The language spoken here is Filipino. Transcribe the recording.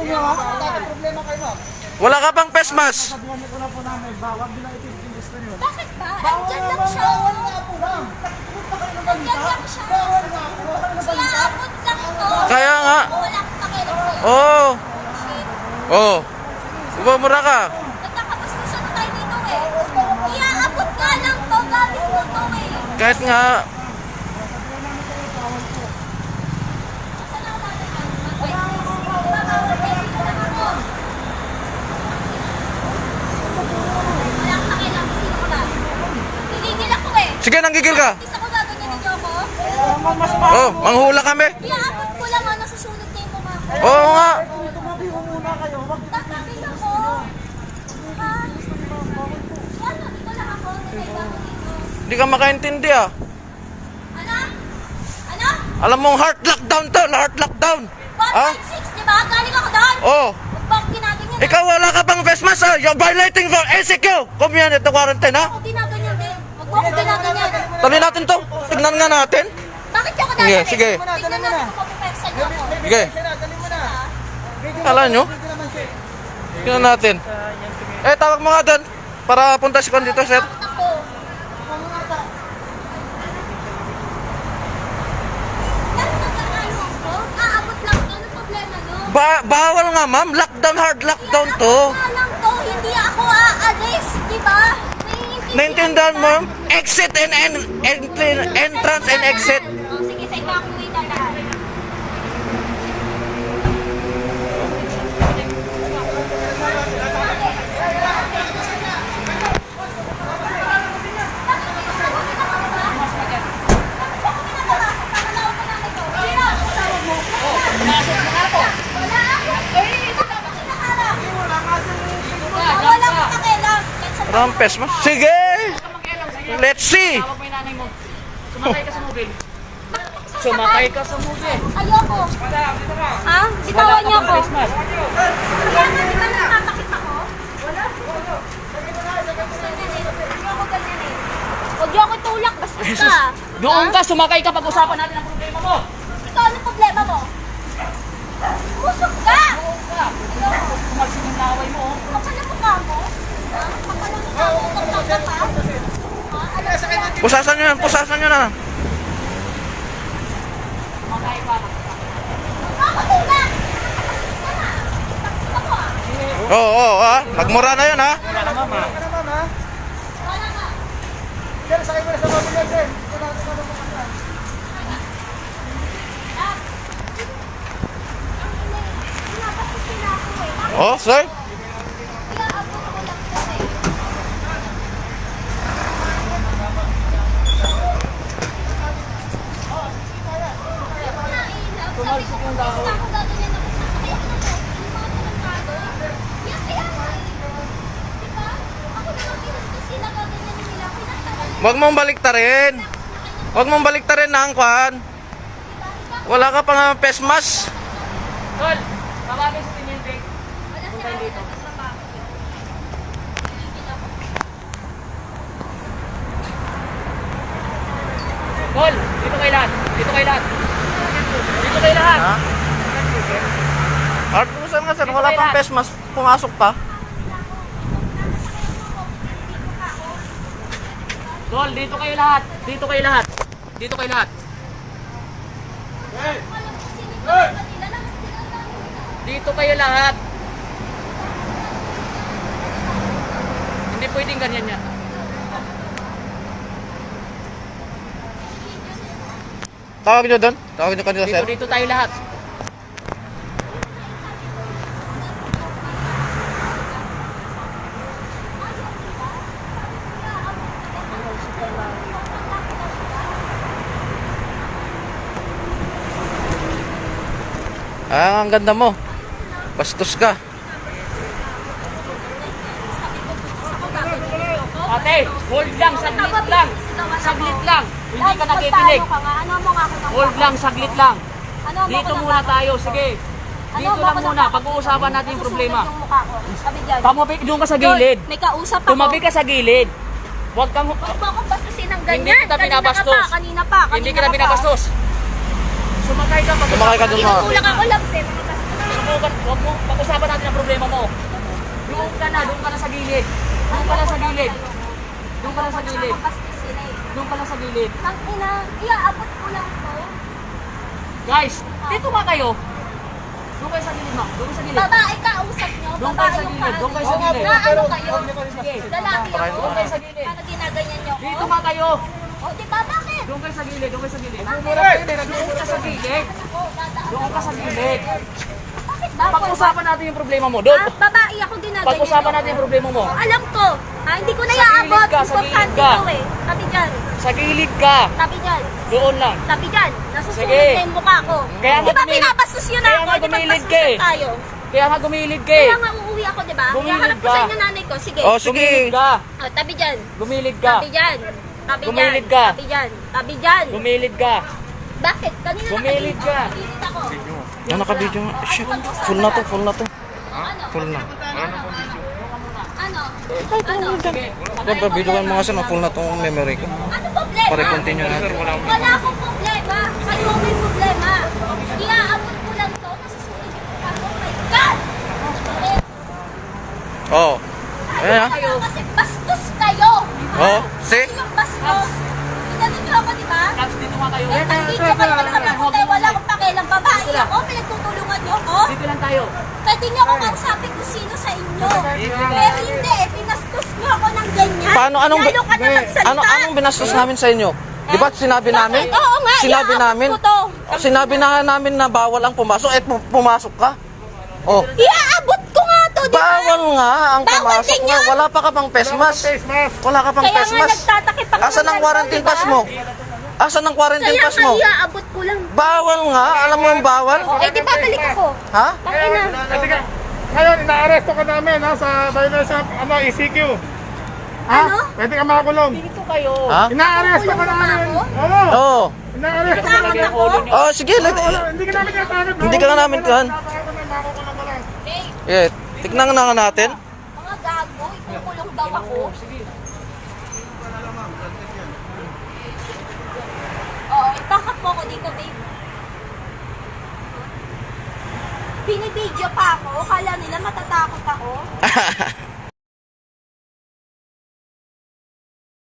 Gusto nyo ha? Problema kayo ma'am. Wala ka bang face mask? Sabihan niyo ko na po namin, bawal din ang itindisto nyo. Bakit ba? Bawal Andyan lang naman, siya. bawal nga po ma'am. Pupunta kayo ng balita. Andyan lang siya. Bawal nga po, bawal ng balita. Iaabot lang to. Kaya nga. Wala akong pakialam sa'yo. Oo. Oo. Bumura ka. Nagkakapaspusan na tayo dito eh. Iaabot nga lang to. Gamit mo to eh. Kahit nga. Saan ako lalagyan? Mag-5-6. Dito lang ako. Wala akong pakialam. Sino ko lang. Tigigil ako eh. Sige, nanggigil ka. Isa ko gaganyanin niyo ako. Mas Oh, manghula kami. Iaabot ko lang ha. Nasusunod na yung mukha ko. Oo nga. tumabi ko muna kayo. Wag Tatapin ako. Ha? Ano? Dito lang ako. Nagkaiba ako dito. Hindi ka makaintindi ah. Ano? Ano? Alam mong heart lockdown to. Heart lockdown. 156, di ba? Galing ako doon. Oh. Huwag ba akong ginaganyan? Ikaw wala ka bang face mask ah. You're violating the ACQ. Community quarantine ha. Ako ginaganyan din. Huwag mo akong ginaganyan. Tali natin to. Tignan nga natin. Bakit ako Sige, dadalhin? sige. Tignan natin kung papapersan niyo ako. Sige. dali mo na. Kala nyo? Tignan natin. Eh, tawag mo nga doon. Para punta si Kwan dito, sir. Takot ako. Pero nag-aano ako? Aabot lang to. Ano problema no? Bawal nga ma'am. Lockdown, hard lockdown to. Aabot nga lang to. Hindi ako aalis. Di ba? Naintindihan mo? Exit and entrance and exit. Oh, sige, sa evacuate na lahat. Rampes mo? Sige! Let's see! Tawag mo yung nanay mo. Sumakay ka sa mobile. Sumakay ka sa mobile. Ayoko. Ha? Bitawan niyo ako. Face mask. Kaya nga, di ba natatakit ako? Wala. Ayoko ganyan eh. Huwag niyo ako tulak, basta ka. Doon ka, sumakay ka. Pag-usapan natin ang problema mo. Ikaw, ano problema mo? Usok ka! Kumalsin yung laway mo. Kapal na mukha mo? Ha? Kapal na mukha mo? Utang ka pa? Ha? Alam mo ba? Pusasan nyo yan, pusasan nyo na. Sumakay ka. Ako tulak! Tama. Ako ah. Oo, magmura na yun ha. Wala na mama. Ano ma'am ha? Wala nga. Sir, sakay mo na sa mobil sir. Ito na, ito na. Pinapasok sila ako eh. Oh, sir. Iaabot ko lang kasi. Huwag mong baliktarin. Huwag mong baliktarin na ang kwan. Wala ka pa nga face mask. Tol, tawagin sa tiniente. Puntayin dito. Tol, dito kay lahat. Dito kay lahat. Dito kay lahat. Ha? Art, saan nga sir? Wala pang face mask. Pumasok pa. Tol, dito kayo lahat. Dito kayo lahat. Dito kayo lahat. Dito kayo lahat. Hindi pwedeng ganyan yan. Tawag nyo doon. Tawag nyo kanila sir. Dito tayo lahat. Ah, ang ganda mo. Bastos ka. Ate, hold lang, saglit lang. Saglit lang. Hindi ka nakikinig. Ano mo nga ako ng Hold lang, saglit lang. Ano mo Dito ako ng muna tayo, sige. Ano Dito mo lang ako ng muna, pag-uusapan natin yung problema. Yung mukha ko. Sabi dyan. Tumabi, doon ka sa gilid. May kausap ako. Tumabi ka sa gilid. Huwag kang... Huwag mo akong bastusin ng ganyan. Hindi kita binabastos. Kanina pa. Hindi ka na binabastos. Sumakay ka. Sumakay ka doon mga. Tinutulak ako lang, sir. Pag-usapan natin ang problema mo. Doon ka na sa gilid. Doon ka lang sa gilid. Doon ka lang sa gilid. Bastos sila eh. Doon ka lang sa gilid. Ang ina, iaabot ko lang to. Guys, dito nga kayo. Doon kayo sa gilid, ma'am. Doon sa gilid. Babae ka, usap nyo. Doon Babae kayo sa yung gilid. Doon kayo sa kaano. gilid. Na ano kayo? Sige. Lalaki ako. Doon kayo sa gilid. Ano ginaganyan nyo ko? Dito nga kayo. O, di ba? Bakit? Doon kayo sa gilid. Doon kayo sa gilid. Mura kayo, hindi. Doon ka sa gilid. O, dadaan. Doon ka sa gilid. Bakit ba? Pag-usapan natin yung problema mo. Doon. Babae ako ginaganyan Pag-usapan nyo natin yung ko. problema mo. O, alam ko. Ha, hindi ko na Sa gilid iaabot. ka, sa gilid Importante ka. ko eh. Tabi dyan. Sa gilid ka. Tabi dyan. Doon lang. Tabi dyan. Nasusunod Sige. na yung mukha ko. Kaya Di nga ba gumilid- pinapastos yun kaya ako? nga Di ba gumilid ka eh. tayo? Kaya nga gumilid ka eh. Kaya nga uuwi ako, di ba? Gumilid Iyaharap ko ka. sa inyo nanay ko. Sige. Oh, sige. Gumilid ka. O, tabi dyan. Gumilid ka. Tabi dyan. Tabi dyan. Gumilid ka. Tabi dyan. Tabi dyan. Gumilid ka. Bakit? Kanina Gumilid ka. Gumilid ako. Yan, naka-video nga. Shit, full na to, full na to. Ano? Full na. Ano? Diba, video ko mga sana, full na tong memory ko. Ano problema? Para continue natin. Wala akong problema. Kayo ang may problema. Iaabot ko lang to. Nasusunod yung mukha ko. Oh my God! Oh. Ayan ah. Kayo kasi bastos kayo. Oh, see? Ano yung bastos? Pinanit niyo ako, di ba? Caps, dito nga kayo. Eh, nandito kayo sa makulay. Wala akong pakialam. Babae ako. Pinagtutulungan niyo ako. Dito lang tayo. Pwede niyo akong kausapin kung sino sa inyo. Pero hindi eh. Pinastos niyo ako ng ganyan. Paano, anong, Lalo ka na magsalita. anong binastos namin sa inyo? Di ba sinabi namin? Bakit? Oo nga, Sinabi iaabot namin? ko to. Sinabi na namin na bawal ang pumasok, eh pumasok ka. Oh. Iaabot ko nga to, di ba? Bawal nga ang Bawal pumasok din nga. yun. Wala pa ka pang pesmas. Wala ka pang Kaya nga pesmas. nagtatakip ako. Asan ang quarantine pass mo? Asan ang quarantine Kaya pass nga mo? iaabot ko lang. Bawal nga. Alam mo yung bawal? Eh, di ba balik ako? Ha? Tangina. Ngayon, ina-arresto ka namin ha, sa violation of ECQ. Ha? Ano? Pwede ka makakulong. Dito kayo. Ha? Ina-arresto ka Kulong pa namin. ako? Oo. Oo. Ina-arresto ka Takot namin. ako? Oh, sige. Hindi ka namin kakatakot. Hindi ka namin kan. Makakulong ka lang. Eh, Yeah. Tignan na nga natin. mga gago, ikukulong daw ako. Oo, itakap mo ako dito, babe. Binibidyo pa ako. Kala nila matatakot ako.